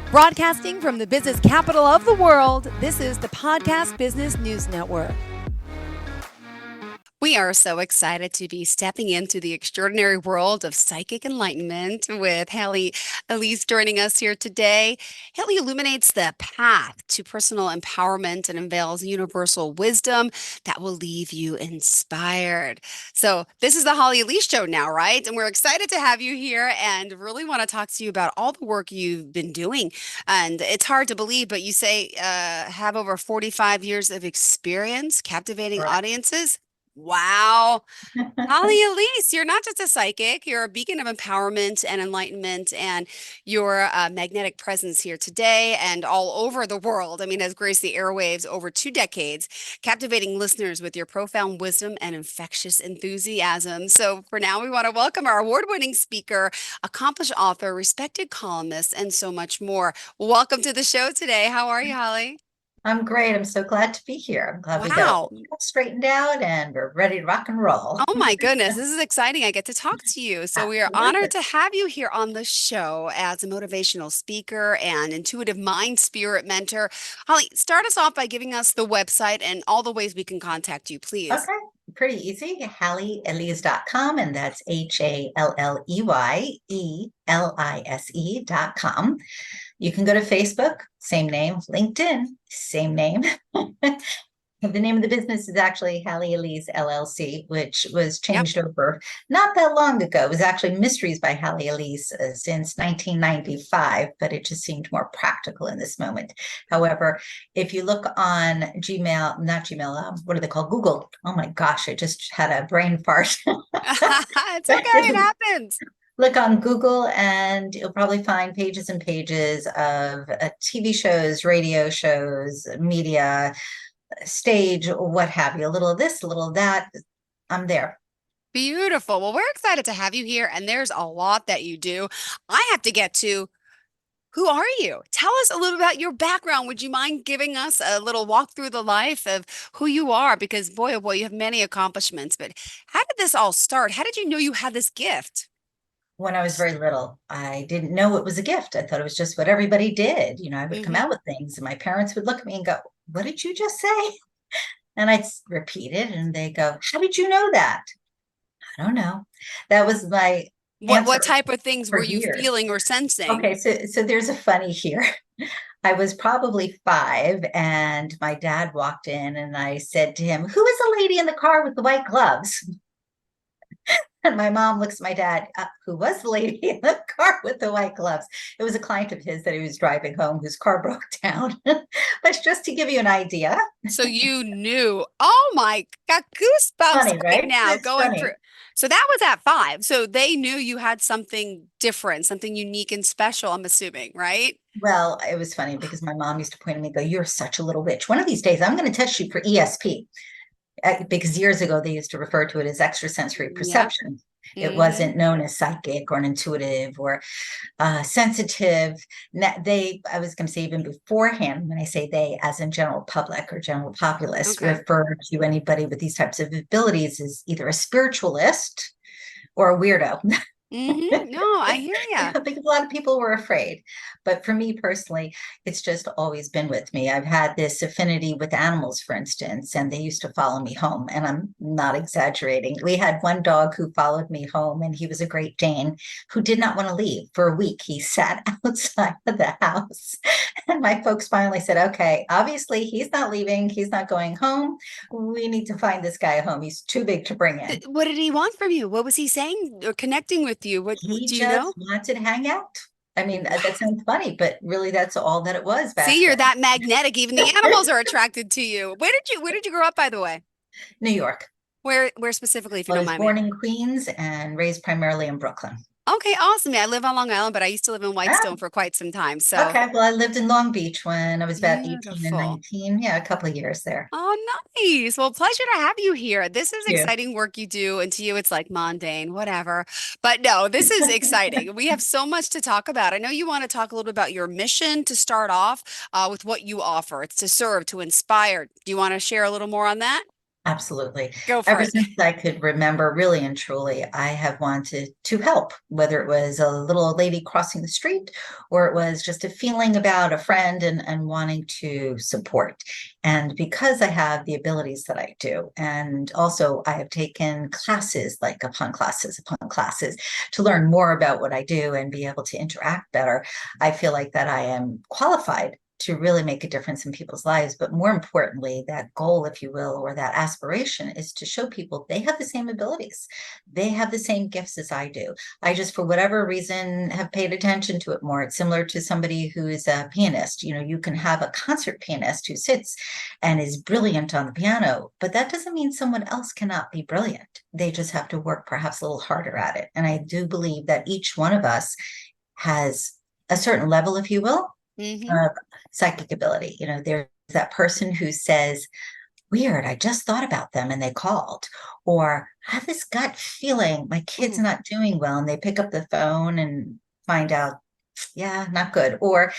Broadcasting from the business capital of the world, this is the Podcast Business News Network. We are so excited to be stepping into the extraordinary world of psychic enlightenment with Halley Elise joining us here today. Halley illuminates the path to personal empowerment and unveils universal wisdom that will leave you inspired. So, this is the Halley Elise Show now, right? And we're excited to have you here and really want to talk to you about all the work you've been doing. And it's hard to believe, but you say have over 45 years of experience captivating Correct. audiences. Wow. Holly Elise, you're not just a psychic, you're a beacon of empowerment and enlightenment, and your magnetic presence here today and all over the world. I mean, has graced the airwaves over 2 decades, captivating listeners with your profound wisdom and infectious enthusiasm. So, for now, we want to welcome our award winning speaker, accomplished author, respected columnist, and so much more. Welcome to the show today. How are you, Holly? I'm great. I'm so glad to be here. I'm glad we got Wow. it all straightened out and we're ready to rock and roll. Oh my goodness, this is exciting. I get to talk to you. So we are Absolutely. honored to have you here on the show as a motivational speaker and intuitive mind spirit mentor. Holly, start us off by giving us the website and all the ways we can contact you, please. Okay, pretty easy. HalleyElise.com, and that's HalleyElise.com. You can go to Facebook, same name, LinkedIn, same name. The name of the business is actually Halley Elise LLC, which was changed over not that long ago. It was actually Mysteries by Halley Elise since 1995, but it just seemed more practical in this moment. However, if you look on Gmail, not Gmail, what do they call Google? Oh my gosh, I just had a brain fart. It's okay, it happens. Look on Google and you'll probably find pages and pages of TV shows, radio shows, media, stage, what have you, a little of this, a little of that. I'm there. Beautiful. Well, we're excited to have you here, and there's a lot that you do. I have to get to who are you? Tell us a little about your background. Would you mind giving us a little walk through the life of who you are? Because boy, oh boy, you have many accomplishments. But how did this all start? How did you know you had this gift? When I was very little, I didn't know it was a gift. I thought it was just what everybody did. I would come out with things and my parents would look at me and go, "What did you just say?" And I'd repeat it and they go, "How did you know that?" I don't know. That was my What type of things were for you years. feeling or sensing? Okay, so there's a funny here. I was probably 5 and my dad walked in and I said to him, "Who is the lady in the car with the white gloves?" And my mom looks at my dad, "Who was the lady in the car with the white gloves?" It was a client of his that he was driving home whose car broke down. But just to give you an idea. So you knew, oh my, got goosebumps Funny, right right? now It's going funny. through. So that was at 5. So they knew you had something different, something unique and special, I'm assuming, right? Well, it was funny because my mom used to point at me and go, "You're such a little witch. One of these days, I'm going to test you for ESP." Because years ago, they used to refer to it as extrasensory Yep. perception. It Mhm. wasn't known as psychic or an intuitive or sensitive. I was going to say even beforehand, when I say they, as in general public or general populace, Okay. refer to anybody with these types of abilities as either a spiritualist or a weirdo. No, I hear ya. Because a lot of people were afraid. But for me personally, it's just always been with me. I've had this affinity with animals, for instance, and they used to follow me home. And I'm not exaggerating. We had one dog who followed me home, and he was a Great Dane who did not want to leave for a week. He sat outside of the house. And my folks finally said, "Okay, obviously he's not leaving. He's not going home. We need to find this guy a home. He's too big to bring in." What did he want from you? What was he saying or connecting with you? What He do you know? just wanted to hang out. I mean, that sounds funny, but really that's all that it was back See, you're then. that magnetic. Even the animals are attracted to you. Where did you grow up, by the way? New York. Where specifically, if you I don't was mind me? born in Queens and raised primarily in Brooklyn. Okay, awesome. Yeah, I live on Long Island, but I used to live in Ah, Whitestone for quite some time. So okay. Well, I lived in Long Beach when I was about 18 and beautiful. 19. Yeah, a couple of years there. Oh, nice. Well, pleasure to have you here. This is Yeah. exciting work you do, and to you, it's like mundane, whatever. But no, this is exciting. We have so much to talk about. I know you want to talk a little bit about your mission to start off with what you offer. It's to serve, to inspire. Do you want to share a little more on that? Absolutely. Go for Ever it. since I could remember, really and truly, I have wanted to help, whether it was a little old lady crossing the street or it was just a feeling about a friend and wanting to support. And because I have the abilities that I do, and also I have taken classes, like upon classes, to learn more about what I do and be able to interact better, I feel like that I am qualified to really make a difference in people's lives. But more importantly, that goal, if you will, or that aspiration is to show people they have the same abilities. They have the same gifts as I do. I just, for whatever reason, have paid attention to it more. It's similar to somebody who is a pianist. You know, you can have a concert pianist who sits and is brilliant on the piano, but that doesn't mean someone else cannot be brilliant. They just have to work perhaps a little harder at it. And I do believe that each one of us has a certain level, if you will, Hmm. of psychic ability. You know, there's that person who says, weird, I just thought about them and they called. Or I have this gut feeling my kid's Ooh. not doing well, and they pick up the phone and find out, yeah, not good. Or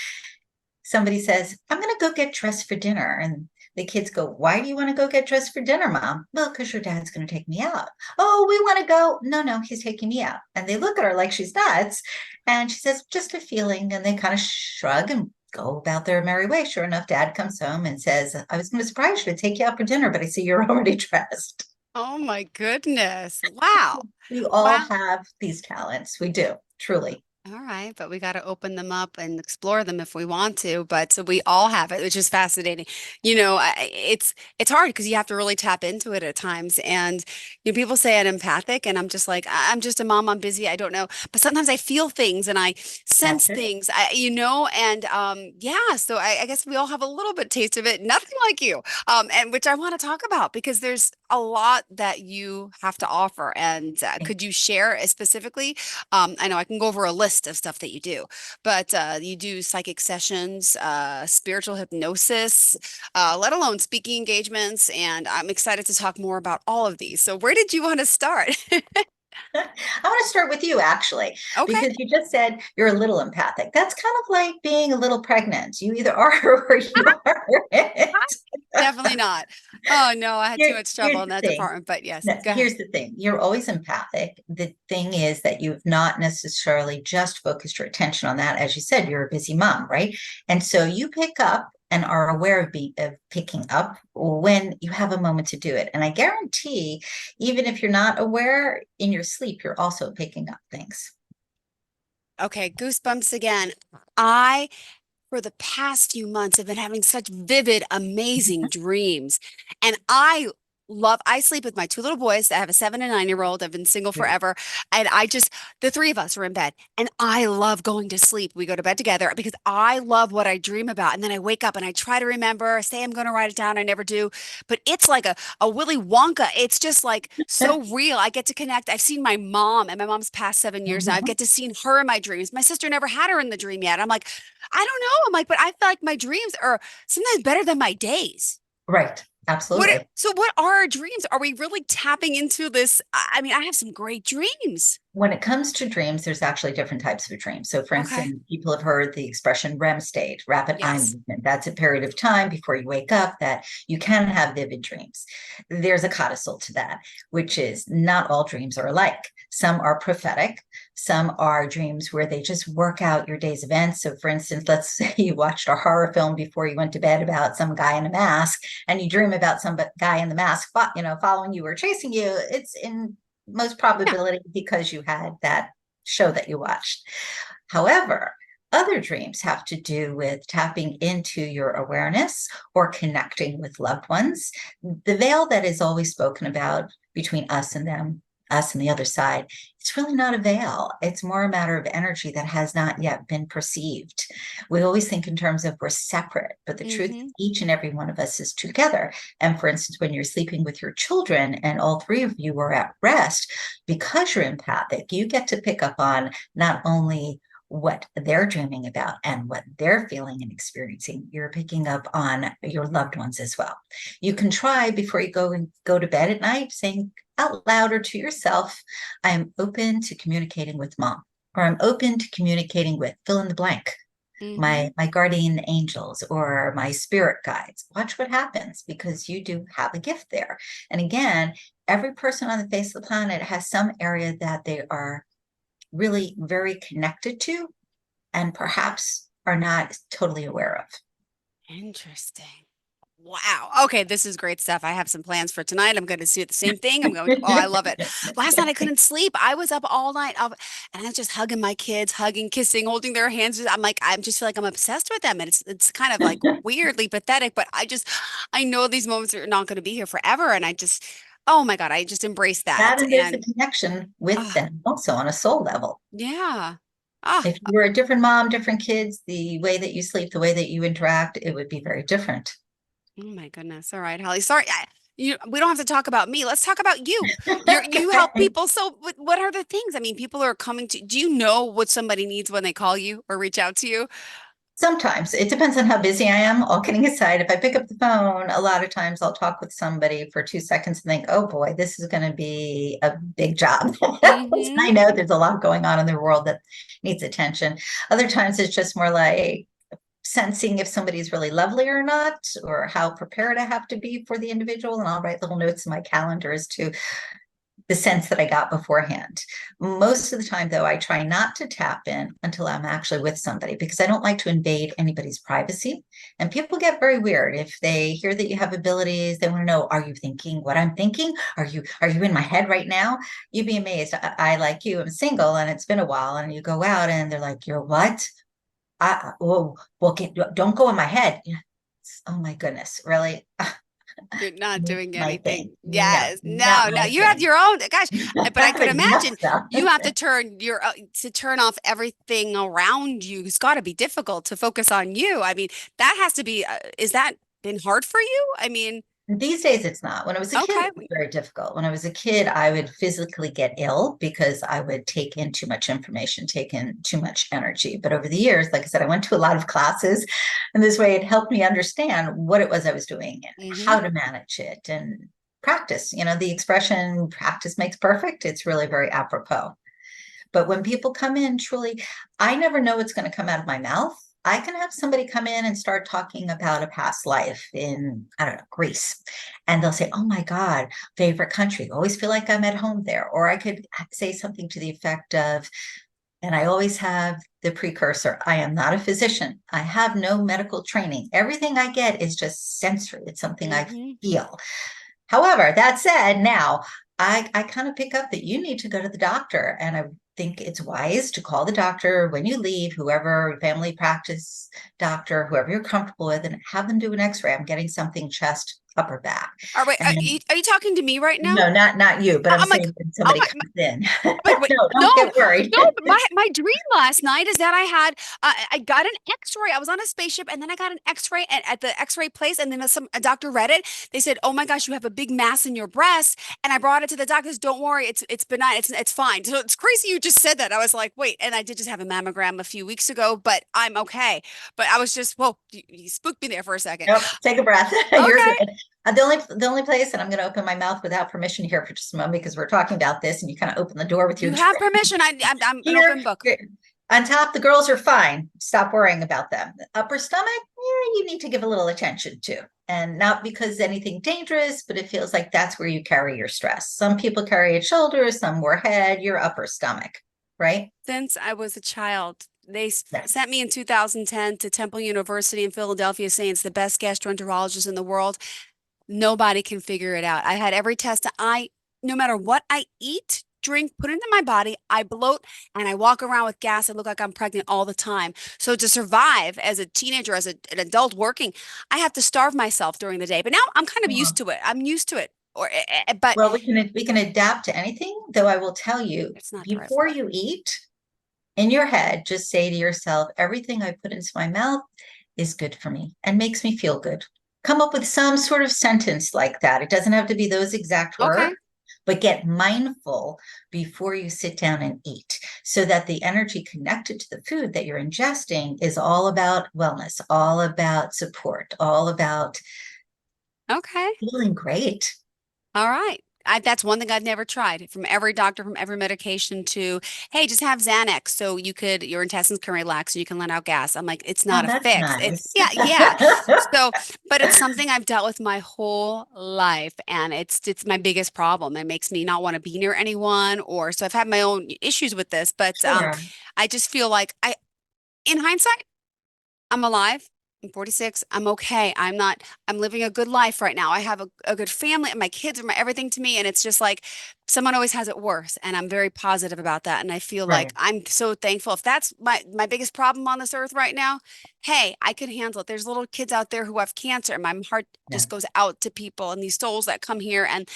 somebody says, I'm going to go get dressed for dinner. And the kids go, why do you want to go get dressed for dinner, Mom? Well, because your dad's going to take me out. Oh, we want to go. No, no, he's taking me out. And they look at her like she's nuts. And she says, just a feeling. And they kind of shrug and go about their merry way. Sure enough, Dad comes home and says, I was going to surprise you to take you out for dinner, but I see you're already dressed. Oh my goodness. Wow. We all Wow. have these talents. We do, truly. All right, but we got to open them up and explore them if we want to. But so we all have it, which is fascinating. It's hard because you have to really tap into it at times. And people say I'm empathic, and I'm just like, I'm just a mom. I'm busy. I don't know. But sometimes I feel things and I sense That's it. things. And yeah. So I guess we all have a little bit taste of it. Nothing like you, and which I want to talk about because there's a lot that you have to offer. And could you share specifically? I know I can go over a list of stuff that you do, but you do psychic sessions, spiritual hypnosis, let alone speaking engagements. And I'm excited to talk more about all of these. So, where did you want to start? I want to start with you, actually, Okay. because you just said you're a little empathic. That's kind of like being a little pregnant. You either are or you aren't. Definitely not. Oh, no, I had too much trouble Here's in the that thing. department, but yes, No, go ahead. here's the thing. You're always empathic. The thing is that you've not necessarily just focused your attention on that. As you said, you're a busy mom, right? And so you pick up and are aware of picking up when you have a moment to do it. And I guarantee, even if you're not aware in your sleep, you're also picking up things. Okay, goosebumps again. I for the past few months have been having such vivid, amazing dreams. And I sleep with my two little boys. I have a 7 and 9 year old. I've been single forever. And the three of us are in bed. And I love going to sleep. We go to bed together because I love what I dream about. And then I wake up and I try to remember, say I'm going to write it down. I never do. But it's like a Willy Wonka. It's just like so real. I get to connect. I've seen my mom, and my mom's passed 7 years now. I Mhm. get to see her in my dreams. My sister never had her in the dream yet. I'm like, I don't know. I'm like, but I feel like my dreams are sometimes better than my days. Right. Absolutely. So what are our dreams? Are we really tapping into this? I mean, I have some great dreams. When it comes to dreams, there's actually different types of dreams. So, for Okay. instance, people have heard the expression REM state, rapid eye Yes. movement. That's a period of time before you wake up that you can have vivid dreams. There's a codicil to that, which is not all dreams are alike. Some are prophetic, some are dreams where they just work out your day's events. So, for instance, let's say you watched a horror film before you went to bed about some guy in a mask, and you dream about some guy in the mask, following you or chasing you. It's in most Yeah. probability because you had that show that you watched. However, other dreams have to do with tapping into your awareness or connecting with loved ones. The veil that is always spoken about between us and them, us and the other side, it's really not a veil. It's more a matter of energy that has not yet been perceived. We always think in terms of we're separate, but the truth is Hmm. each and every one of us is together. And for instance, when you're sleeping with your children and all three of you are at rest, because you're empathic, you get to pick up on not only what they're dreaming about and what they're feeling and experiencing, you're picking up on your loved ones as well. You can try before you go to bed at night saying out loud or to yourself, I am open to communicating with mom, or I'm open to communicating with fill in the blank. my guardian angels or my spirit guides. Watch what happens, because you do have a gift there. And again, every person on the face of the planet has some area that they are really very connected to and perhaps are not totally aware of. Interesting. Wow. Okay, this is great stuff. I have some plans for tonight. I'm going to do the same thing. Oh, I love it. Last night I couldn't sleep. I was up all night and I was just hugging my kids, hugging, kissing, holding their hands. I just feel like I'm obsessed with them. And it's kind of like weirdly pathetic, but I know these moments are not going to be here forever. And oh my God, I just embrace that. That and there's a And connection with uh, them also on a soul level. yeah. Ah, If you were a different mom, different kids, the way that you sleep, the way that you interact, it would be very different. oh my goodness. All right, Holly. Sorry. We don't have to talk about me. Let's talk about you. You help Okay. people. So what are the things? I mean, people are coming to, do you know what somebody needs when they call you or reach out to you? Sometimes it depends on how busy I am. All kidding aside, if I pick up the phone, a lot of times I'll talk with somebody for 2 seconds and think, oh boy, this is going to be a big job. Mm-hmm. I know there's a lot going on in the world that needs attention. Other times it's just more like sensing if somebody's really lovely or not, or how prepared I have to be for the individual. And I'll write little notes in my calendar as to the sense that I got beforehand. Most of the time, though, I try not to tap in until I'm actually with somebody, because I don't like to invade anybody's privacy. And people get very weird if they hear that you have abilities. They want to know, are you thinking what I'm thinking? Are you in my head right now? You'd be amazed. I like you, I'm single and it's been a while, and you go out and they're like, you're what? Don't go in my head. Oh my goodness, really? You're not doing My anything. thing. No, Yes. not No, no. my You have thing. your own, gosh, but I could But yes, imagine though. you have to turn off everything around you. It's got to be difficult to focus on you. I mean, that has to be, is that been hard for you? I mean, These days, it's not. When I was a kid, okay. it was very difficult. When I was a kid, I would physically get ill because I would take in too much information, take in too much energy. But over the years, like I said, I went to a lot of classes, and this way it helped me understand what it was I was doing and Mm-hmm. how to manage it and practice. You know, the expression practice makes perfect. It's really very apropos. But when people come in, truly, I never know what's going to come out of my mouth. I can have somebody come in and start talking about a past life in, I don't know, Greece. And they'll say, oh my God, favorite country. Always feel like I'm at home there. Or I could say something to the effect of, and I always have the precursor, I am not a physician. I have no medical training. Everything I get is just sensory. It's something I Mm-hmm. feel. However, that said, now I kind of pick up that you need to go to the doctor. And I think it's wise to call the doctor when you leave, whoever family practice doctor, whoever you're comfortable with, and have them do an x-ray. I'm getting something chest, upper back. All right. And Are you talking to me right now? no, not you, but I'm I'm like, saying when oh somebody my, comes in. I'm like, wait, No, no, don't get worried. no. My dream last night is that I got an X-ray. I was on a spaceship, and then I got an X-ray at the X-ray place, and then a doctor read it. They said, "Oh my gosh, you have a big mass in your breast." And I brought it to the doctors. Don't worry, it's benign. It's fine. So it's crazy you just said that. I was like, wait, and I did just have a mammogram a few weeks ago, but I'm okay. But I was just, whoa, you spooked me there for a second. Nope, take a breath. You're Okay, good. The only place, and I'm going to open my mouth without permission here for just a moment, because we're talking about this, and you kind of open the door with your you have permission. I'm an here. open book. On top, the girls are fine. Stop worrying about them. The upper stomach, yeah, you need to give a little attention to. And not because anything dangerous, but it feels like that's where you carry your stress. Some people carry it shoulders, some more head, your upper stomach, right? Since I was a child. They Yes. sent me in 2010 to Temple University in Philadelphia saying it's the best gastroenterologist in the world. Nobody can figure it out. I had every test. No matter what I eat, drink, put into my body, I bloat and I walk around with gas. I look like I'm pregnant all the time. So to survive as a teenager, an adult working, I have to starve myself during the day. But now I'm kind of used to it. I'm used to it. But Well, we can adapt to anything, though I will tell you, it's not the right before you eat, in your head, just say to yourself, everything I put into my mouth is good for me and makes me feel good. Come up with some sort of sentence like that. It doesn't have to be those exact words, Okay. but get mindful before you sit down and eat, so that the energy connected to the food that you're ingesting is all about wellness, all about support, all about Okay. feeling great. All right. that's one thing I've never tried. From every doctor, from every medication to, hey, just have Xanax so your intestines can relax and you can let out gas. I'm like, it's Oh, not a that's fix. It's nice. yeah, yeah. So, but it's something I've dealt with my whole life, and it's my biggest problem. It makes me not want to be near anyone, or so I've had my own issues with this. But Sure. I just feel like in hindsight. I'm alive. I'm 46. I'm okay. I'm living a good life right now. I have a good family and my kids are my everything to me. And it's just like someone always has it worse. And I'm very positive about that. And I feel like Right. I'm so thankful. If that's my biggest problem on this earth right now, hey, I can handle it. There's little kids out there who have cancer, and my heart Yeah. just goes out to people and these souls that come here. And,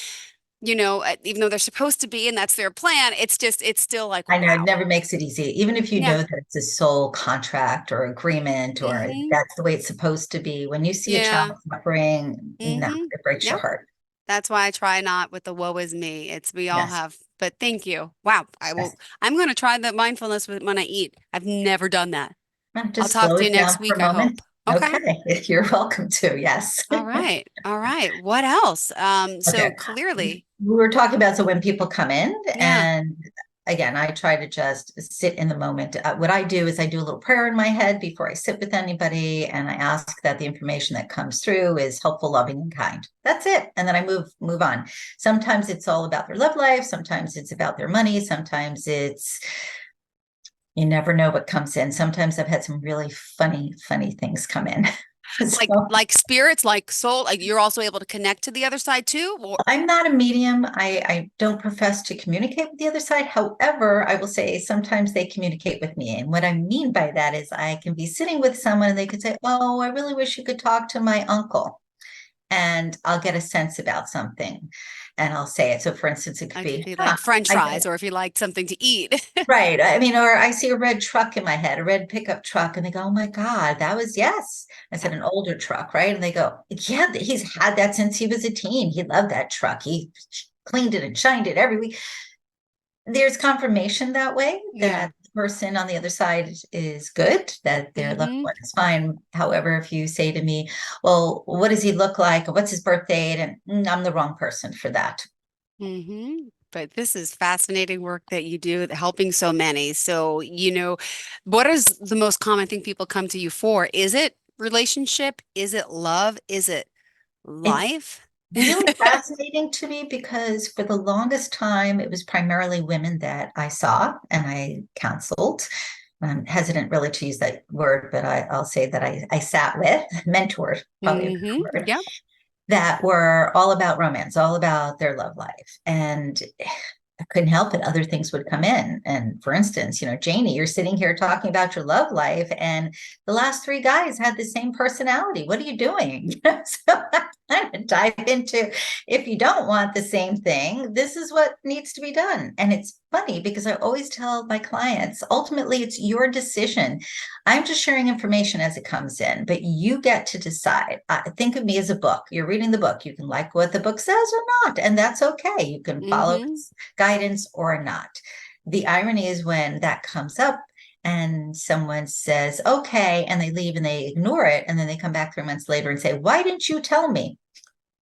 even though they're supposed to be and that's their plan, it's still like, I know it wow. never makes it easy, even if you Yeah. know that it's a sole contract or agreement or Hmm. that's the way it's supposed to be. When you see a child Yeah. suffering, no, Hmm. it breaks your Yeah. heart. That's why I try not with the woe is me. It's we all Yes. have, but thank you. Wow. Yes. I'm going to try the mindfulness when I eat. I've never done that. I'll Just talk slow to you it down next for a week, I hope. moment. Okay. Okay. You're welcome to. Yes. All right. All right. What else? So Okay. clearly, We were talking about so when people come in, yeah. and again, I try to just sit in the moment. What I do is I do a little prayer in my head before I sit with anybody, and I ask that the information that comes through is helpful, loving, and kind. That's it, and then I move on. Sometimes it's all about their love life. Sometimes it's about their money. Sometimes it's you never know what comes in. Sometimes I've had some really funny things come in. So Like spirits, like soul, like you're also able to connect to the other side too. Or I'm not a medium. I don't profess to communicate with the other side. However, I will say sometimes they communicate with me. And what I mean by that is I can be sitting with someone and they could say, "Oh, I really wish you could talk to my uncle." And I'll get a sense about something and I'll say it. So, for instance, it could like if be, you like French I fries, or if you like something to eat. right. I mean, or I see a red truck in my head, a red pickup truck, and they go, "Oh my God, that was yes." I Yeah. said, "An older truck, right?" And they go, "Yeah, he's had that since he was a teen. He loved that truck. He cleaned it and shined it every week." There's confirmation that way Yeah. that the person on the other side is good, that their loved Hmm. one is fine. However, if you say to me, "Well, what does he look like? Or what's his birth date?" And I'm the wrong person for that. But this is fascinating work that you do, helping so many. So, what is the most common thing people come to you for? Is it relationship? Is it love? Is it It's life? really fascinating to me because for the longest time, it was primarily women that I saw and I counseled. I'm hesitant really to use that word, but I'll say that I sat with, mentored, probably a better word, Yeah. that were all about romance, all about their love life. And I couldn't help it. Other things would come in. And for instance, Janie, you're sitting here talking about your love life, and the last three guys had the same personality. What are you doing? So I kind of dive into if you don't want the same thing, this is what needs to be done. And it's funny because I always tell my clients ultimately, it's your decision. I'm just sharing information as it comes in, but you get to decide. Think of me as a book. You're reading the book. You can like what the book says or not, and that's okay. You can follow Hmm. guidance or not. The irony is when that comes up and someone says, okay, and they leave and they ignore it. And then they come back 3 months later and say, why didn't you tell me?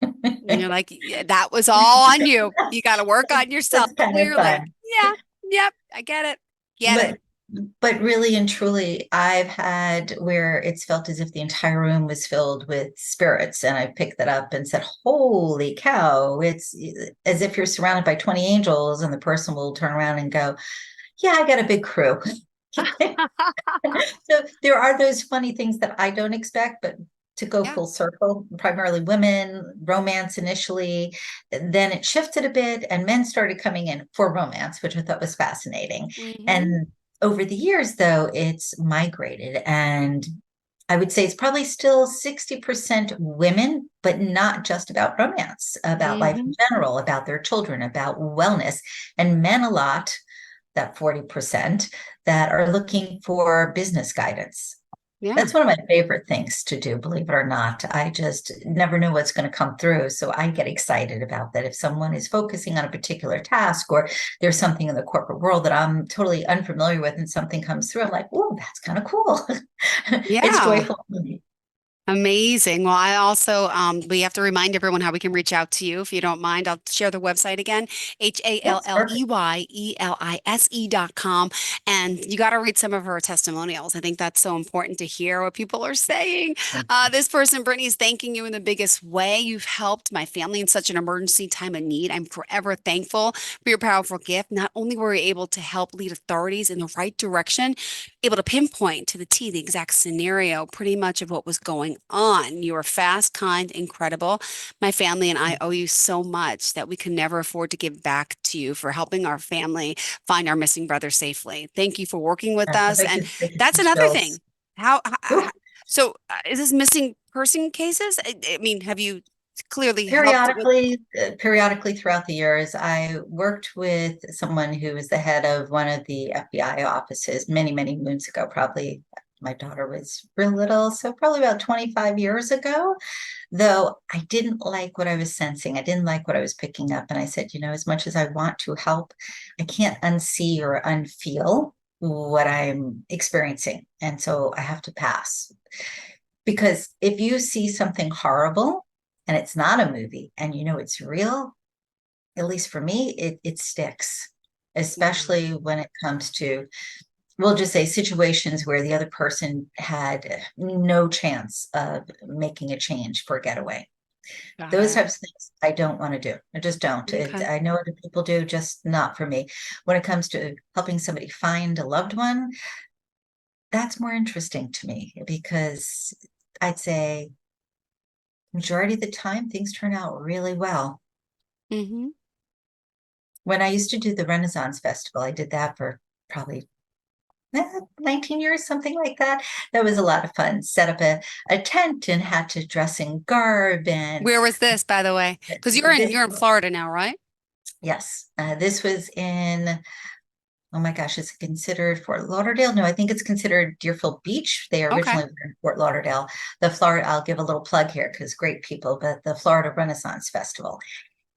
And you're like, yeah, that was all on you. You got to work on yourself, That's kind of clearly. fun. Yeah. Yep. I get it. Get it. But but really and truly, I've had where it's felt as if the entire room was filled with spirits, and I picked that up and said, "Holy cow!" It's as if you're surrounded by 20 angels, and the person will turn around and go, "Yeah, I got a big crew." So there are those funny things that I don't expect, but to go Yeah. full circle, primarily women, romance initially, then it shifted a bit and men started coming in for romance, which I thought was fascinating. Hmm. And over the years, though, it's migrated. And I would say it's probably still 60% women, but not just about romance, about life in Hmm. general, about their children, about wellness, and men a lot, that 40% that are looking for business guidance. Yeah. That's one of my favorite things to do, believe it or not. I just never know what's going to come through. So I get excited about that. If someone is focusing on a particular task or there's something in the corporate world that I'm totally unfamiliar with and something comes through, I'm like, oh, that's kind of cool. It's Yeah. joyful for me. Amazing. Well, I also, we have to remind everyone how we can reach out to you. If you don't mind, I'll share the website again, Yes, perfect. HALLEYELISE.com. And you got to read some of her testimonials. I think that's so important to hear what people are saying. This person, Brittany, is thanking you in the biggest way. You've helped my family in such an emergency time of need. I'm forever thankful for your powerful gift. Not only were you able to help lead authorities in the right direction, able to pinpoint to the T the exact scenario, pretty much of what was going on. You were fast, kind, incredible. My family and I owe you so much that we can never afford to give back to you for helping our family find our missing brother safely. Thank you for working with If us. I And could, I could that's see another chills. thing. How Ooh. so is this missing person cases? I mean, have you clearly helped with? Periodically throughout the years, I worked with someone who was the head of one of the FBI offices many, many moons ago. Probably my daughter was real little, so probably about 25 years ago. Though I didn't like what I was sensing, I didn't like what I was picking up, and I said, as much as I want to help, I can't unsee or unfeel what I'm experiencing, and so I have to pass. Because if you see something horrible and it's not a movie and it's real, at least for me, it sticks, Mm, especially when it comes to, we'll just say situations where the other person had no chance of making a change for a getaway. got Those it. types of things I don't want to do. I just don't. Okay. I know other people do, just not for me. When it comes to helping somebody find a loved one, that's more interesting to me because I'd say majority of the time things turn out really well. Hmm. When I used to do the Renaissance Festival, I did that for probably 19 years, something like that. That was a lot of fun. Set up a tent and had to dress in garb and Where was this, by the way? Because this, you're in Florida now, right? yes, this was in, oh my gosh, is it considered Fort Lauderdale? No, I think it's considered Deerfield Beach. They Okay. originally were in Fort Lauderdale. The Florida, I'll give a little plug here because great people, but the Florida Renaissance Festival.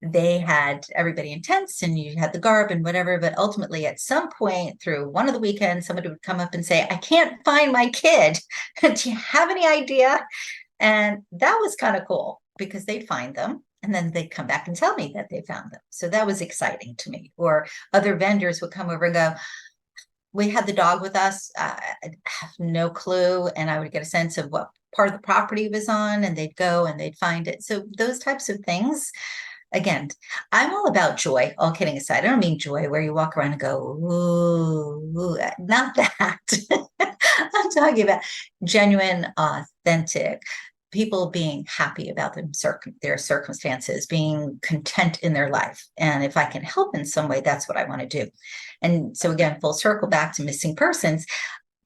They had everybody in tents and you had the garb and whatever. But ultimately, at some point through one of the weekends, somebody would come up and say, I can't find my kid. Do you have any idea? And that was kind of cool because they'd find them and then they'd come back and tell me that they found them. So that was exciting to me. Or other vendors would come over and go, we had the dog with us. I have no clue. And I would get a sense of what part of the property it was on, and they'd go and they'd find it. So those types of things, again, I'm all about joy, all kidding aside. I don't mean joy where you walk around and go, ooh, not that. I'm talking about genuine, authentic people being happy about their circumstances, being content in their life. And if I can help in some way, that's what I want to do. And so, again, full circle back to missing persons.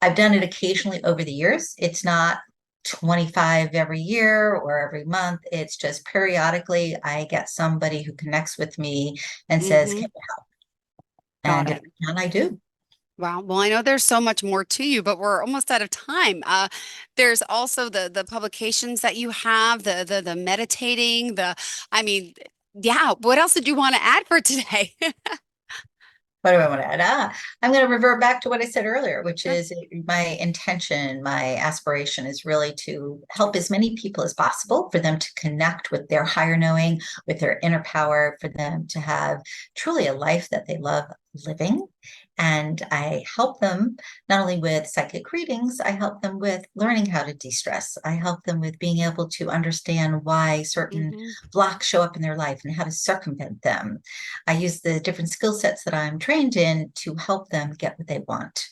I've done it occasionally over the years. It's not 25 every year or every month. It's just periodically I get somebody who connects with me and says, Hmm. can you help? Got And if it. I can, I do. Wow. Well, I know there's so much more to you, but we're almost out of time. There's also the publications that you have, the meditating, I mean, yeah. What else did you want to add for today? What do I want to add? I'm going to revert back to what I said earlier, which Sure. is my intention, my aspiration is really to help as many people as possible for them to connect with their higher knowing, with their inner power, for them to have truly a life that they love living. And I help them not only with psychic readings, I help them with learning how to de stress. I help them with being able to understand why certain Hmm. blocks show up in their life and how to circumvent them. I use the different skill sets that I'm trained in to help them get what they want.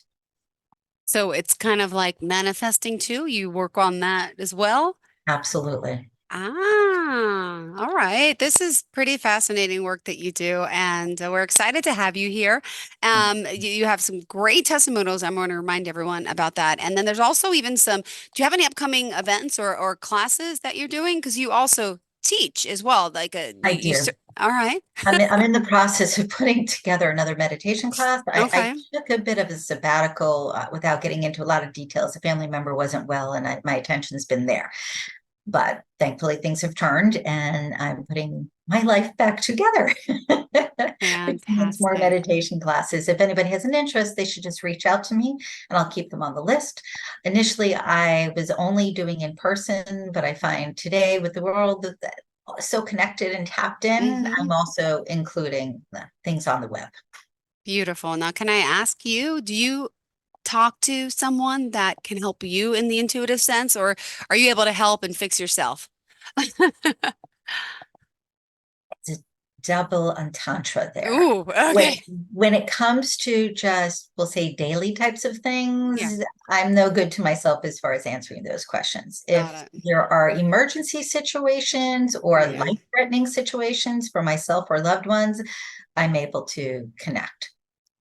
So it's kind of like manifesting too. You work on that as well. Absolutely. All right. This is pretty fascinating work that you do, and we're excited to have you here. You have some great testimonials. I'm going to remind everyone about that. And then there's also even some, do you have any upcoming events or classes that you're doing? Because you also teach as well. Like I do. all right. I'm in the process of putting together another meditation class. I Okay. took a bit of a sabbatical without getting into a lot of details. A family member wasn't well, and my attention's been there. But thankfully, things have turned, and I'm putting my life back together. Which means more Fantastic. meditation classes. If anybody has an interest, they should just reach out to me and I'll keep them on the list. Initially, I was only doing in person, but I find today with the world that so connected and tapped in, I'm also including things on the web. Beautiful. Now, can I ask you, do you talk to someone that can help you in the intuitive sense, or are you able to help and fix yourself? It's a double entendre there. Ooh, okay. When it comes to just, we'll say, daily types of things, Yeah. I'm no good to myself as far as answering those questions. Got If it. there are emergency situations or Yeah. life-threatening situations for myself or loved ones, I'm able to connect.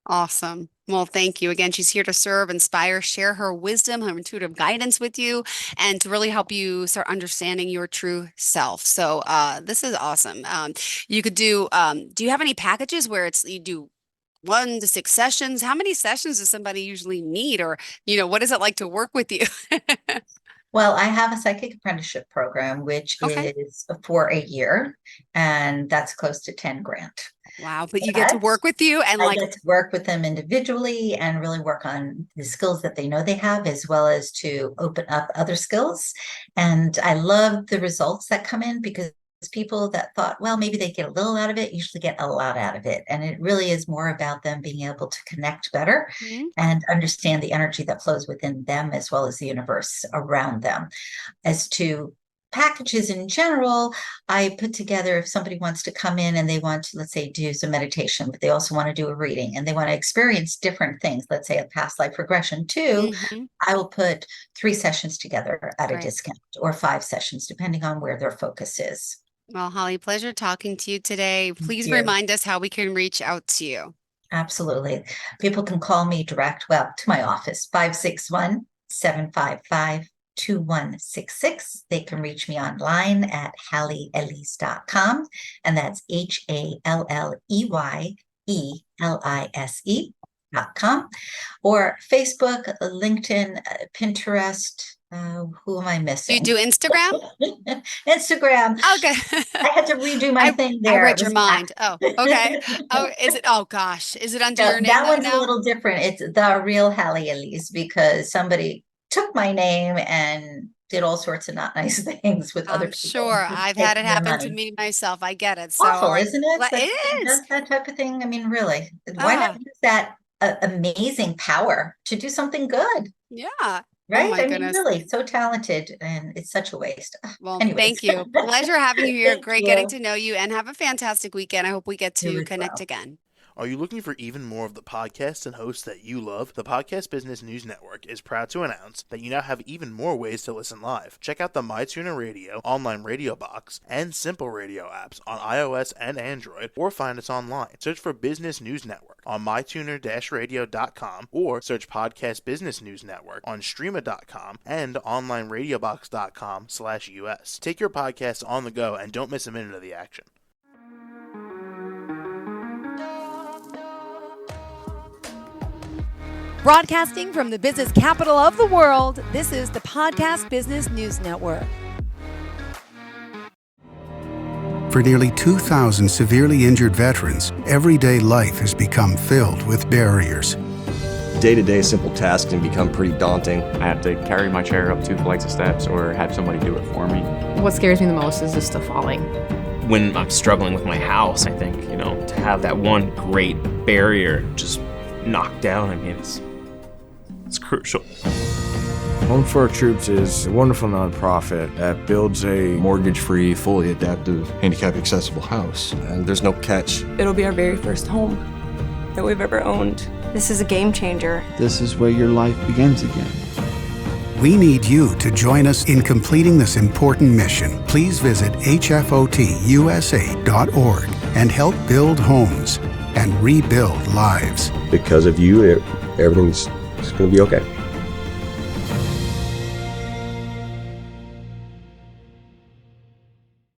Awesome. Well, thank you. Again, she's here to serve, inspire, share her wisdom, her intuitive guidance with you, and to really help you start understanding your true self. So this is awesome. You could do you have any packages where you do 1 to 6 sessions? How many sessions does somebody usually need? Or, what is it like to work with you? Well, I have a psychic apprenticeship program, which Okay. is for a year, and that's close to 10 grand. Wow. But you get to But work with you and I get to work with them individually and really work on the skills that they know they have, as well as to open up other skills. And I love the results that come in because people that thought, well, maybe they get a little out of it, usually get a lot out of it. And it really is more about them being able to connect better Mhm. and understand the energy that flows within them as well as the universe around them. As to packages in general, I put together if somebody wants to come in and they want to, let's say, do some meditation, but they also want to do a reading and they want to experience different things, let's say a past life regression too, Mhm. I will put 3 sessions together at a Great. discount or 5 sessions, depending on where their focus is. Well, Holly, pleasure talking to you today. Thank Please you. remind us how we can reach out to you. Absolutely. People can call me direct, well, to my office, 561-755-2166. They can reach me online at halleyelise.com, and that's HALLEYELISE.com, or Facebook, LinkedIn, Pinterest. Who am I Do you missing? do Instagram? Instagram. Okay. I had to redo my thing I there. It read your was mind. Oh, okay. Oh, is it? Oh gosh. Is it under No, your name that though one's a now? little different. It's the real Halley Elise because somebody took my name and did all sorts of not nice things with other I'm people, sure. I've had it taking their happen to money. me myself. I get it. So, all Awful, right. isn't it? It That somebody is. does that type of thing. I mean, really, why not Ah, use that amazing power to do something good, yeah. Oh right? my I mean, goodness. really, so talented, and it's such a waste. Well, Anyways, thank you. Pleasure having you here. thank Great getting you. to know you and have a fantastic weekend. I hope we get You to as connect well. again. Are you looking for even more of the podcasts and hosts that you love? The Podcast Business News Network is proud to announce that you now have even more ways to listen live. Check out the MyTuner Radio, online radio box, and Simple Radio apps on iOS and Android, or find us online. Search for Business News Network on mytuner-radio.com, or search Podcast Business News Network on streama.com and onlineradiobox.com/US. Take your podcast on the go and don't miss a minute of the action. Broadcasting from the business capital of the world, this is the Podcast Business News Network. For nearly 2,000 severely injured veterans, everyday life has become filled with barriers. Day-to-day simple tasks can become pretty daunting. I have to carry my chair up 2 flights of steps or have somebody do it for me. What scares me the most is just the falling. When I'm struggling with my house, I think, to have that one great barrier just knocked down, it's crucial. Home for Our Troops is a wonderful nonprofit that builds a mortgage-free, fully adaptive, handicap-accessible house. And there's no catch. It'll be our very first home that we've ever owned. This is a game changer. This is where your life begins again. We need you to join us in completing this important mission. Please visit hfotusa.org and help build homes and rebuild lives. Because of you, everything's going to be okay.